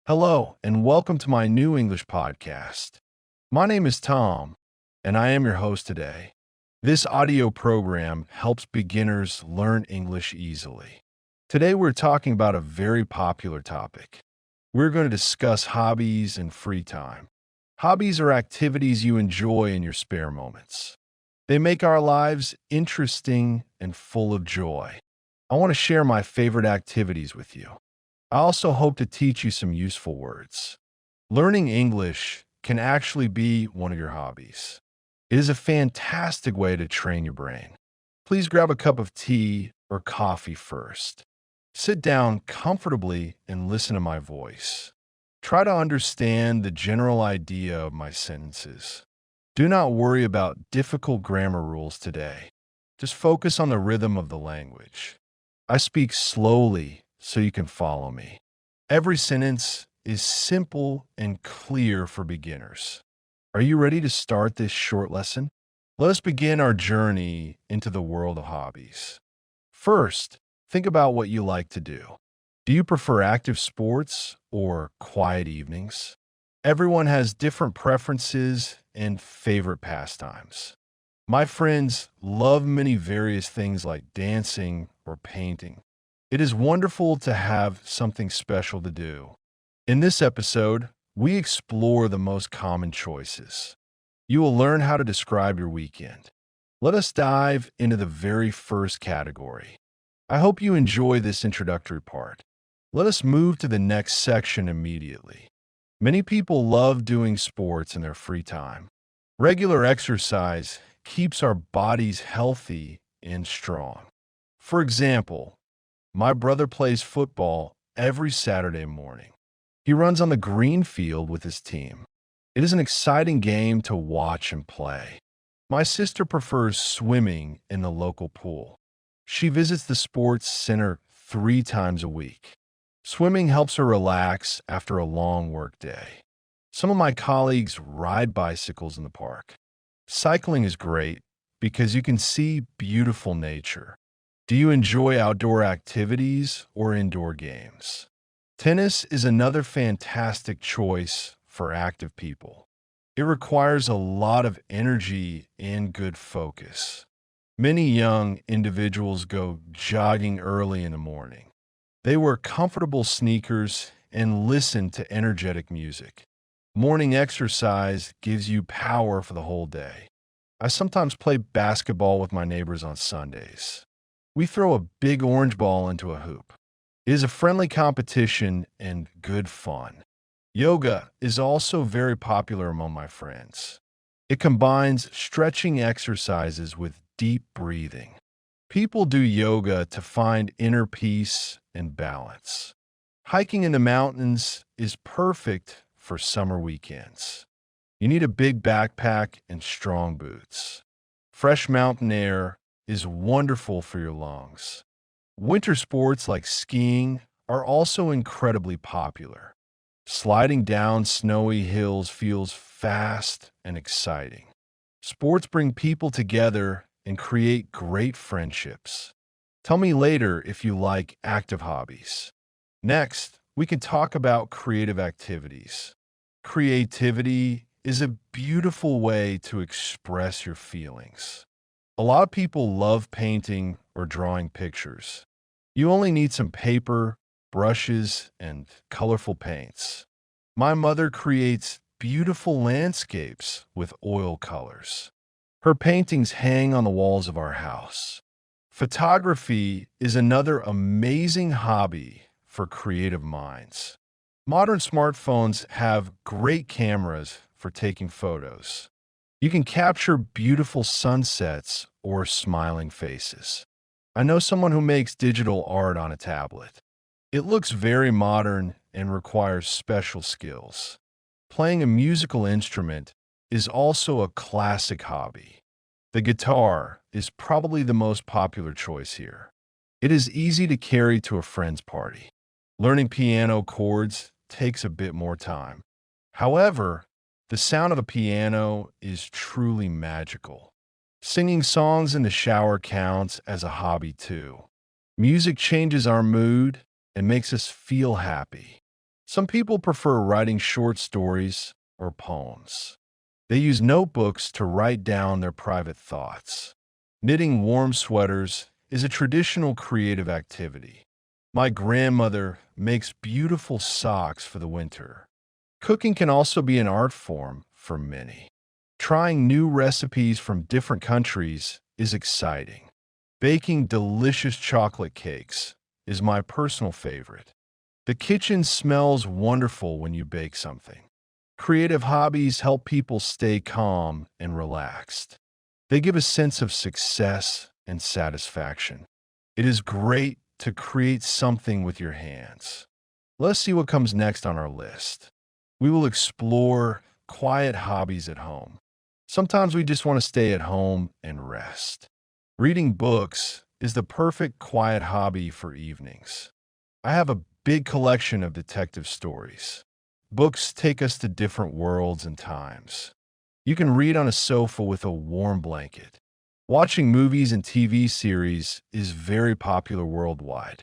Hello, and welcome to my new English podcast. My name is Tom, and I am your host today. This audio program helps beginners learn English easily. Today, we're talking about a very popular topic. We're going to discuss hobbies and free time. Hobbies are activities you enjoy in your spare moments. They make our lives interesting and full of joy. I want to share my favorite activities with you. I also hope to teach you some useful words. Learning English can actually be one of your hobbies. It is a fantastic way to train your brain. Please grab a cup of tea or coffee first. Sit down comfortably and listen to my voice. Try to understand the general idea of my sentences. Do not worry about difficult grammar rules today. Just focus on the rhythm of the language. I speak slowly so you can follow me. Every sentence is simple and clear for beginners. Are you ready to start this short lesson? Let us begin our journey into the world of hobbies. First, think about what you like to do. Do you prefer active sports or quiet evenings? Everyone has different preferences and favorite pastimes. My friends love many various things like dancing or painting. It is wonderful to have something special to do. In this episode, we explore the most common choices. You will learn how to describe your weekend. Let us dive into the very first category. I hope you enjoy this introductory part. Let us move to the next section immediately. Many people love doing sports in their free time. Regular exercise keeps our bodies healthy and strong. For example, my brother plays football every Saturday morning. He runs on the green field with his team. It is an exciting game to watch and play. My sister prefers swimming in the local pool. She visits the sports center 3 times a week. Swimming helps her relax after a long workday. Some of my colleagues ride bicycles in the park. Cycling is great because you can see beautiful nature. Do you enjoy outdoor activities or indoor games? Tennis is another fantastic choice for active people. It requires a lot of energy and good focus. Many young individuals go jogging early in the morning. They wear comfortable sneakers and listen to energetic music. Morning exercise gives you power for the whole day. I sometimes play basketball with my neighbors on Sundays. We throw a big orange ball into a hoop. It is a friendly competition and good fun. Yoga is also very popular among my friends. It combines stretching exercises with deep breathing. People do yoga to find inner peace and balance. Hiking in the mountains is perfect for summer weekends. You need a big backpack and strong boots. Fresh mountain air is wonderful for your lungs. Winter sports like skiing are also incredibly popular. Sliding down snowy hills feels fast and exciting. Sports bring people together and create great friendships. Tell me later if you like active hobbies. Next, we can talk about creative activities. Creativity is a beautiful way to express your feelings. A lot of people love painting or drawing pictures. You only need some paper, brushes, and colorful paints. My mother creates beautiful landscapes with oil colors. Her paintings hang on the walls of our house. Photography is another amazing hobby for creative minds. Modern smartphones have great cameras for taking photos. You can capture beautiful sunsets or smiling faces. I know someone who makes digital art on a tablet. It looks very modern and requires special skills. Playing a musical instrument is also a classic hobby. The guitar is probably the most popular choice here. It is easy to carry to a friend's party. Learning piano chords takes a bit more time. However, the sound of a piano is truly magical. Singing songs in the shower counts as a hobby too. Music changes our mood and makes us feel happy. Some people prefer writing short stories or poems. They use notebooks to write down their private thoughts. Knitting warm sweaters is a traditional creative activity. My grandmother makes beautiful socks for the winter. Cooking can also be an art form for many. Trying new recipes from different countries is exciting. Baking delicious chocolate cakes is my personal favorite. The kitchen smells wonderful when you bake something. Creative hobbies help people stay calm and relaxed. They give a sense of success and satisfaction. It is great to create something with your hands. Let's see what comes next on our list. We will explore quiet hobbies at home. Sometimes we just want to stay at home and rest. Reading books is the perfect quiet hobby for evenings. I have a big collection of detective stories. Books take us to different worlds and times. You can read on a sofa with a warm blanket. Watching movies and TV series is very popular worldwide.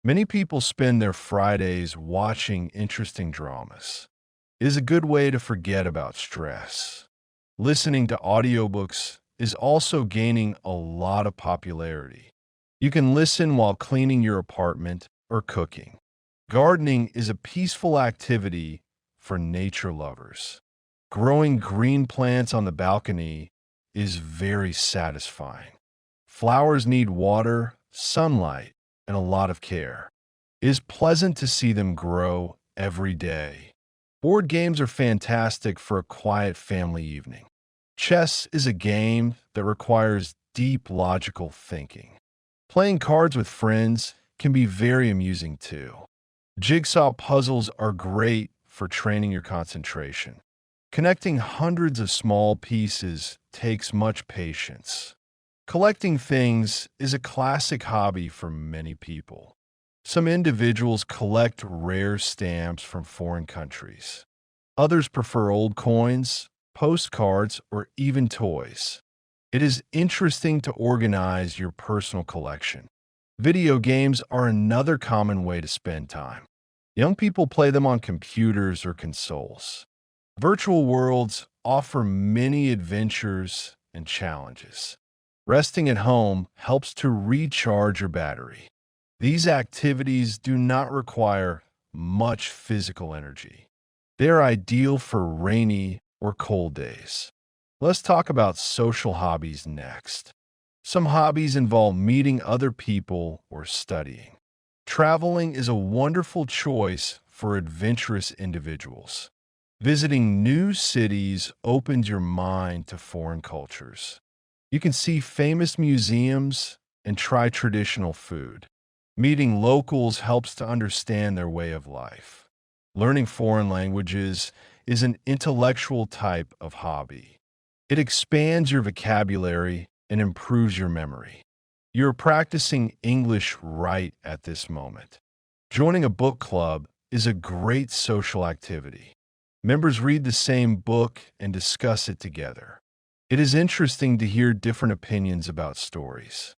Many people spend their Fridays watching interesting dramas. It is a good way to forget about stress. Listening to audiobooks is also gaining a lot of popularity. You can listen while cleaning your apartment or cooking. Gardening is a peaceful activity for nature lovers. Growing green plants on the balcony is very satisfying. Flowers need water, sunlight, and a lot of care. It is pleasant to see them grow every day. Board games are fantastic for a quiet family evening. Chess is a game that requires deep logical thinking. Playing cards with friends can be very amusing too. Jigsaw puzzles are great for training your concentration. Connecting hundreds of small pieces takes much patience. Collecting things is a classic hobby for many people. Some individuals collect rare stamps from foreign countries. Others prefer old coins, postcards, or even toys. It is interesting to organize your personal collection. Video games are another common way to spend time. Young people play them on computers or consoles. Virtual worlds offer many adventures and challenges. Resting at home helps to recharge your battery. These activities do not require much physical energy. They are ideal for rainy or cold days. Let's talk about social hobbies next. Some hobbies involve meeting other people or studying. Traveling is a wonderful choice for adventurous individuals. Visiting new cities opens your mind to foreign cultures. You can see famous museums and try traditional food. Meeting locals helps to understand their way of life. Learning foreign languages is an intellectual type of hobby. It expands your vocabulary and improves your memory. You're practicing English right at this moment. Joining a book club is a great social activity. Members read the same book and discuss it together. It is interesting to hear different opinions about stories.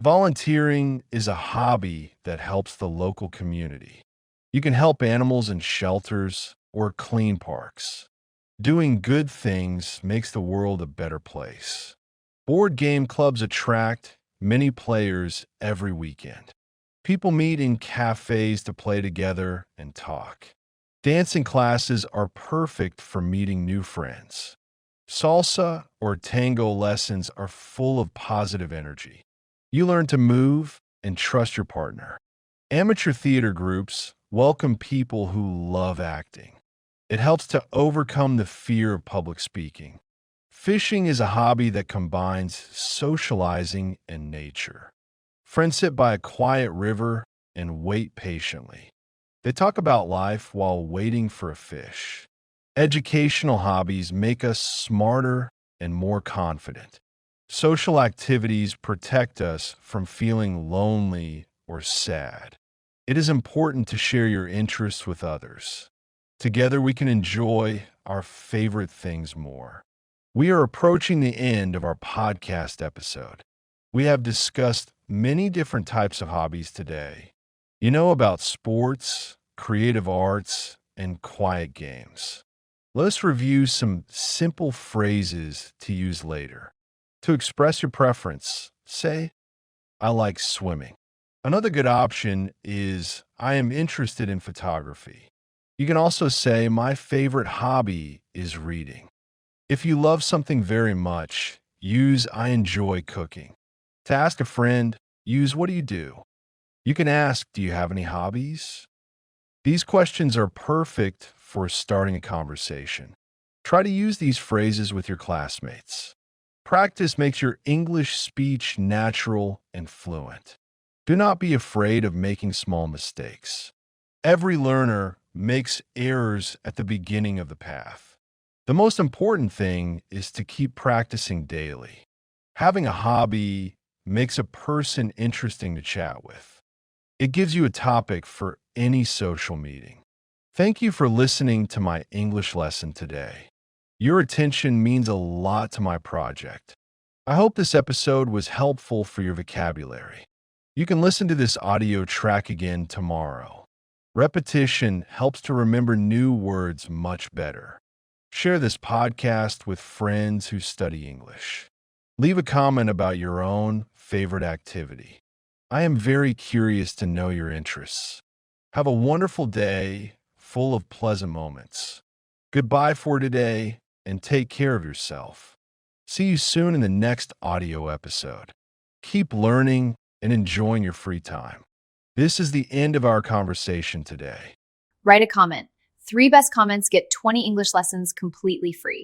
Volunteering is a hobby that helps the local community. You can help animals in shelters or clean parks. Doing good things makes the world a better place. Board game clubs attract many players every weekend. People meet in cafes to play together and talk. Dancing classes are perfect for meeting new friends. Salsa or tango lessons are full of positive energy. You learn to move and trust your partner. Amateur theater groups welcome people who love acting. It helps to overcome the fear of public speaking. Fishing is a hobby that combines socializing and nature. Friends sit by a quiet river and wait patiently. They talk about life while waiting for a fish. Educational hobbies make us smarter and more confident. Social activities protect us from feeling lonely or sad. It is important to share your interests with others. Together we can enjoy our favorite things more. We are approaching the end of our podcast episode. We have discussed many different types of hobbies today. You know about sports, creative arts, and quiet games. Let's review some simple phrases to use later. To express your preference, say, I like swimming. Another good option is, I am interested in photography. You can also say, my favorite hobby is reading. If you love something very much, use I enjoy cooking. To ask a friend, use what do you do? You can ask, do you have any hobbies? These questions are perfect for starting a conversation. Try to use these phrases with your classmates. Practice makes your English speech natural and fluent. Do not be afraid of making small mistakes. Every learner makes errors at the beginning of the path. The most important thing is to keep practicing daily. Having a hobby makes a person interesting to chat with. It gives you a topic for any social meeting. Thank you for listening to my English lesson today. Your attention means a lot to my project. I hope this episode was helpful for your vocabulary. You can listen to this audio track again tomorrow. Repetition helps to remember new words much better. Share this podcast with friends who study English. Leave a comment about your own favorite activity. I am very curious to know your interests. Have a wonderful day full of pleasant moments. Goodbye for today, and take care of yourself. See you soon in the next audio episode. Keep learning and enjoying your free time. This is the end of our conversation today. Write a comment. 3 best comments get 20 English lessons completely free.